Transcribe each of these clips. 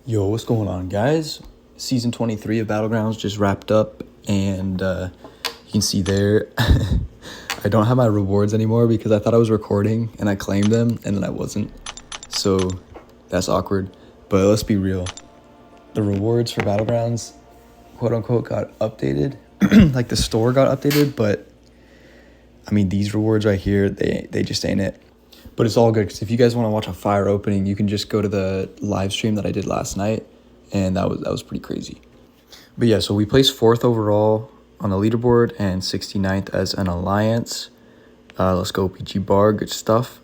Yo, what's going on, guys? Season 23 of Battlegrounds just wrapped up, and you can see there I don't have my rewards anymore because I thought I was recording and I claimed them and then I wasn't. So that's awkward. But let's be real. The rewards for Battlegrounds, quote unquote, got updated. Like the store got updated, but I mean, these rewards right here, they just ain't it. But it's all good because if you guys want to watch a fire opening, you can just go to the live stream that I did last night, and that was pretty crazy. But yeah, so we placed 4th overall on the leaderboard and 69th as an alliance. Let's go PG Bar, good stuff.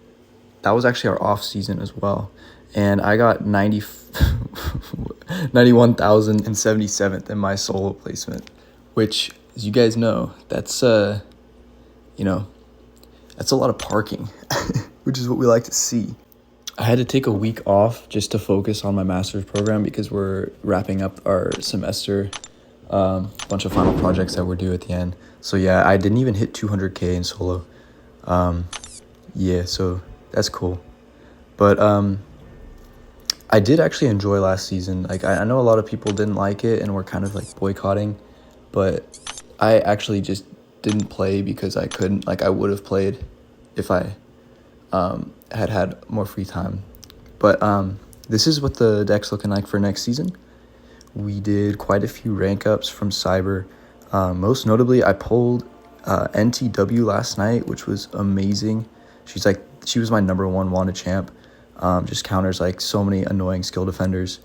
That was actually our off season as well, and I got 91,077th in my solo placement, which, as you guys know, that's that's a lot of parking, which is what we like to see. I had to take a week off just to focus on my master's program because we're wrapping up our semester, bunch of final projects that were due at the end. So yeah, I didn't even hit 200K in solo. Yeah, so that's cool. But I did actually enjoy last season. Like I know a lot of people didn't like it and were kind of like boycotting, but I actually just didn't play because I couldn't. Like I would have played if I had more free time. But this is what the deck's looking like for next season. We did quite a few rank ups from Cyber. Most notably, I pulled NTW last night, which was amazing. She was my number one wanted champ. Just counters like so many annoying skill defenders.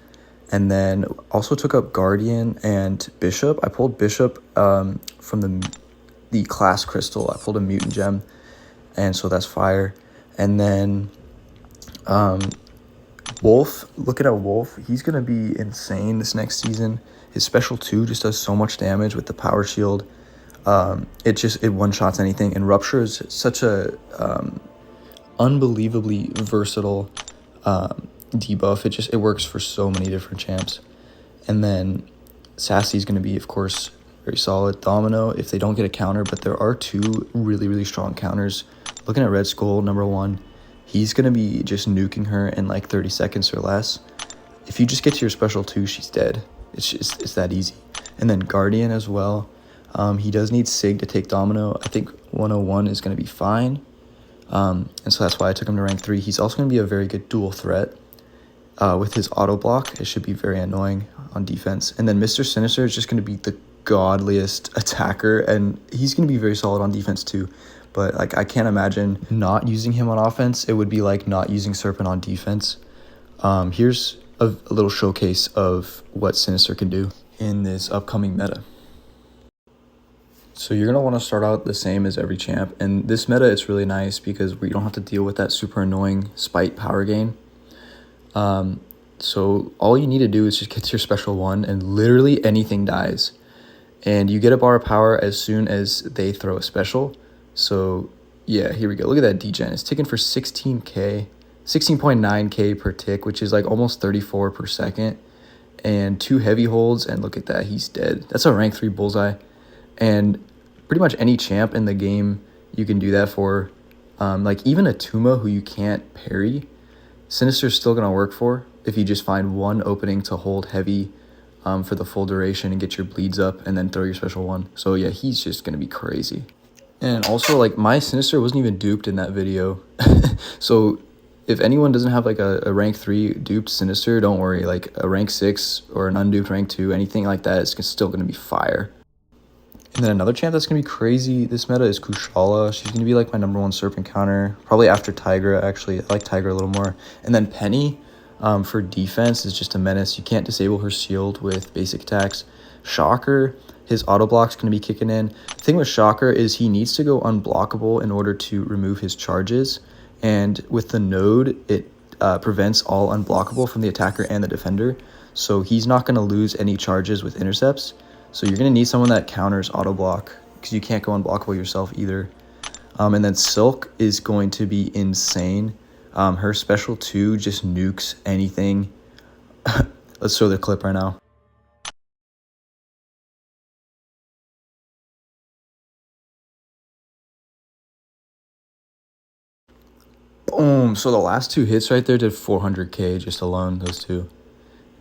And then also took up Guardian and Bishop. I pulled Bishop from the class crystal. I pulled a mutant gem, and so that's fire. And then Wolf, looking at Wolf, he's going to be insane this next season. His special 2 just does so much damage with the power shield. It one-shots anything. And Rupture is such a unbelievably versatile debuff. It works for so many different champs. And then Sassy's going to be, of course, very solid. Domino, if they don't get a counter, but there are 2 really, really strong counters. Looking at Red Skull, number 1, he's going to be just nuking her in like 30 seconds or less. If you just get to your special 2, she's dead. It's that easy. And then Guardian as well. He does need Sig to take Domino. I think 101 is going to be fine. And so that's why I took him to rank 3. He's also going to be a very good dual threat. With his auto block, it should be very annoying on defense. And then Mr. Sinister is just going to be the godliest attacker, and he's going to be very solid on defense too. But like I can't imagine not using him on offense. It would be like not using Serpent on defense. Here's a little showcase of what Sinister can do in this upcoming meta. So you're going to want to start out the same as every champ. And this meta, it's really nice because we don't have to deal with that super annoying spite power gain. So all you need to do is just get to your special 1 and literally anything dies. And you get a bar of power as soon as they throw a special. So yeah, here we go. Look at that degen. It's ticking for 16K, 16.9K per tick, which is like almost 34 per second. And 2 heavy holds, and look at that, he's dead. That's a rank 3 bullseye. And pretty much any champ in the game you can do that for. Like even a Tuma who you can't parry, Sinister's still going to work for if you just find one opening to hold heavy for the full duration and get your bleeds up and then throw your special 1. So yeah, he's just going to be crazy. And also, like, my Sinister wasn't even duped in that video. So if anyone doesn't have like a rank 3 duped Sinister, don't worry. Like a rank 6 or an unduped rank 2, anything like that is still going to be fire. And then another champ that's going to be crazy this meta is Kushala. She's going to be like my number 1 Serpent counter. Probably after Tigra, actually. I like Tigra a little more. And then Penny for defense is just a menace. You can't disable her shield with basic attacks. Shocker, his auto block's going to be kicking in. The thing with Shocker is he needs to go unblockable in order to remove his charges. And with the node, it prevents all unblockable from the attacker and the defender. So he's not going to lose any charges with intercepts. So you're going to need someone that counters auto block because you can't go unblockable yourself either. And then Silk is going to be insane. Her special 2 just nukes anything. Let's show the clip right now. Boom. So the last 2 hits right there did 400K just alone, those 2.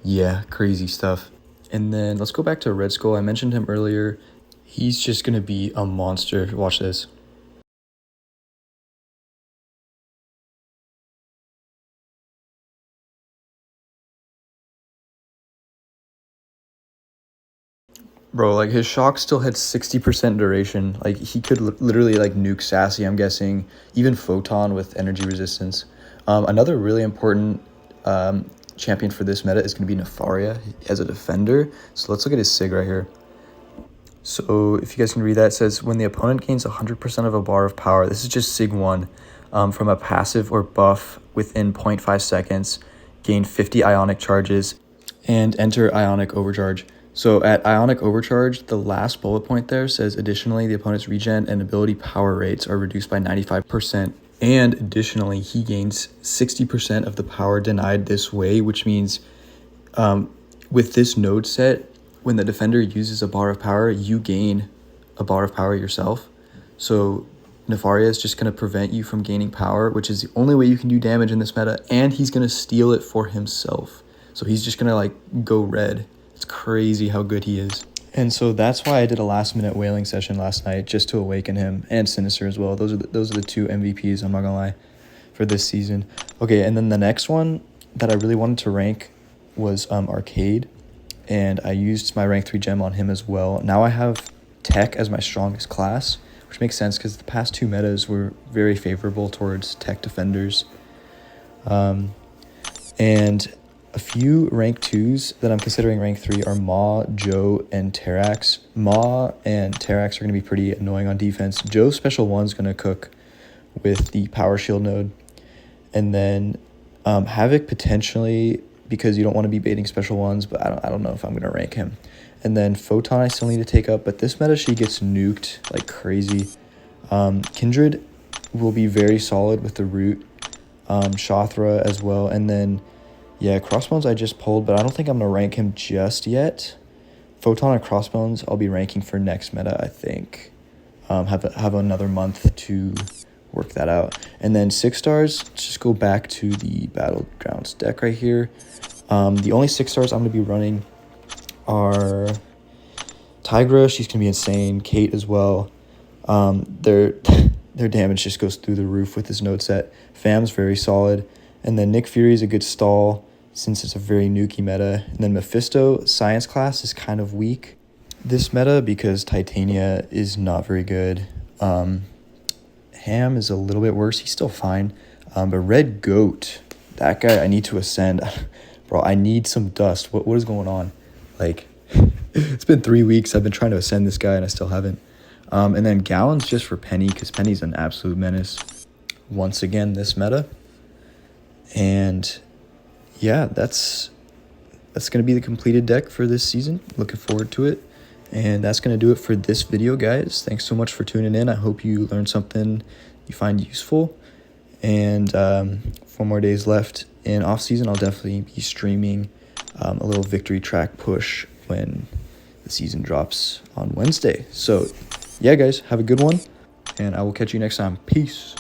Yeah, crazy stuff. And then let's go back to Red Skull. I mentioned him earlier. He's just going to be a monster. Watch this. Bro, like his shock still had 60% duration. Like he could literally like nuke Sassy, I'm guessing. Even Photon with energy resistance. Another really important champion for this meta is going to be Nefaria as a defender. So let's look at his sig right here. So if you guys can read that, it says when the opponent gains 100% of a bar of power, this is just Sig 1, from a passive or buff within 0.5 seconds, gain 50 Ionic charges, and enter Ionic Overcharge. So at Ionic Overcharge, the last bullet point there says, additionally, the opponent's regen and ability power rates are reduced by 95%. And additionally, he gains 60% of the power denied this way, which means with this node set, when the defender uses a bar of power, you gain a bar of power yourself. So Nefaria is just going to prevent you from gaining power, which is the only way you can do damage in this meta, and he's going to steal it for himself. So he's just going to like go red. It's crazy how good he is. And so that's why I did a last-minute whaling session last night, just to awaken him, and Sinister as well. Those are the two MVPs, I'm not going to lie, for this season. Okay, and then the next one that I really wanted to rank was Arcade. And I used my rank 3 gem on him as well. Now I have Tech as my strongest class, which makes sense because the past two metas were very favorable towards Tech defenders. And a few rank 2s that I'm considering rank 3 are Maw, Joe, and Terax. Maw and Terax are going to be pretty annoying on defense. Joe's special 1's going to cook with the Power Shield node. And then Havoc potentially, because you don't want to be baiting special 1s, but I don't know if I'm going to rank him. And then Photon I still need to take up, but this meta she gets nuked like crazy. Kindred will be very solid with the root. Shothra as well. And then, yeah, Crossbones I just pulled, but I don't think I'm going to rank him just yet. Photon and Crossbones I'll be ranking for next meta, I think. Have another month to work that out. And then 6 stars, just go back to the Battlegrounds deck right here. The only 6 stars I'm going to be running are Tigra, she's going to be insane, Kate as well. Their damage just goes through the roof with this node set. Fam's very solid. And then Nick Fury is a good stall since it's a very nukey meta. And then Mephisto, science class, is kind of weak this meta because Titania is not very good. Ham is a little bit worse. He's still fine. But Red Goat, that guy I need to ascend. Bro, I need some dust. What is going on? Like, it's been 3 weeks. I've been trying to ascend this guy, and I still haven't. And then Gallon's just for Penny, because Penny's an absolute menace once again this meta. And, yeah, that's going to be the completed deck for this season. Looking forward to it. And that's going to do it for this video, guys. Thanks so much for tuning in. I hope you learned something you find useful. And 4 more days left in off season. I'll definitely be streaming a little victory track push when the season drops on Wednesday. So yeah, guys, have a good one, and I will catch you next time. Peace.